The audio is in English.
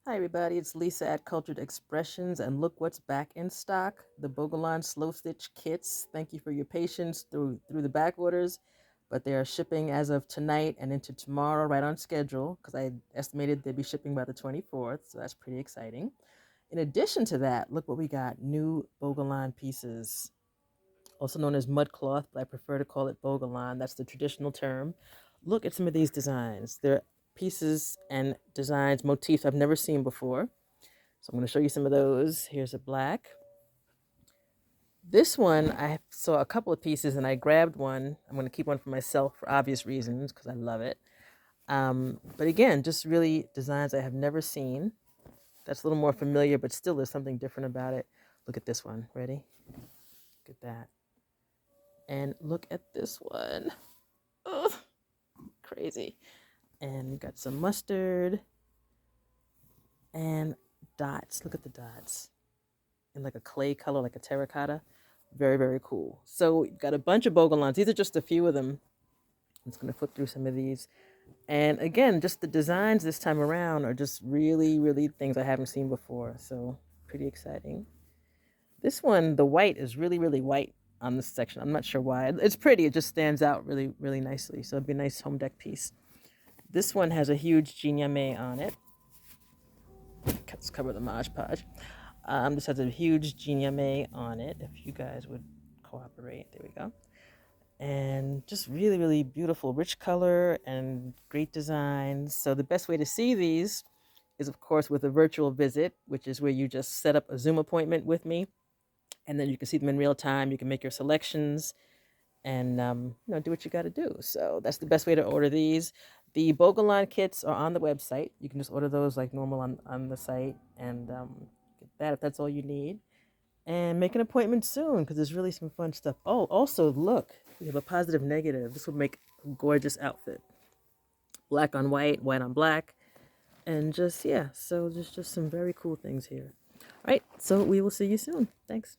Hi everybody, it's Lisa at Cultured Expressions, and look what's back in stock, the Bogolan Slow Stitch Kits. Thank you for your patience through the back orders, but they are shipping as of tonight and into tomorrow, right on schedule, because I estimated they'd be shipping by the 24th, so that's pretty exciting. In addition to that, look what we got, new Bogolan pieces, also known as mud cloth, but I prefer to call it Bogolan. That's the traditional term. Look at some of these designs. They're pieces and designs, motifs I've never seen before. So I'm going to show you some of those. Here's a black. This one, I saw a couple of pieces and I grabbed one. I'm going to keep one for myself for obvious reasons because I love it. But again, just really designs I have never seen. That's a little more familiar, but still there's something different about it. Look at this one. Ready? Look at that. And look at this one. Ugh, crazy. And we got some mustard and dots. Look at the dots. In like a clay color, like a terracotta. Very, very cool. So we've got a bunch of Bogolans. These are just a few of them. I'm just going to flip through some of these. And again, just the designs this time around are just really, really things I haven't seen before. So pretty exciting. This one, the white is really, really white on this section. I'm not sure why. It's pretty. It just stands out really, really nicely. So it'd be a nice home deck piece. This one has a huge jinyame on it. Let's cover the Mod Podge. This has a huge jinyame on it. If you guys would cooperate. There we go. And just really, really beautiful, rich color and great designs. So the best way to see these is, of course, with a virtual visit, which is where you just set up a Zoom appointment with me, and then you can see them in real time. You can make your selections and do what you got to do. So that's the best way to order these. The Bogolan kits are on the website. You can just order those like normal on the site and get that if that's all you need. And make an appointment soon because there's really some fun stuff. Oh, also look, we have a positive negative. This would make a gorgeous outfit. Black on white, white on black. And just, yeah, so there's just some very cool things here. All right, so we will see you soon. Thanks.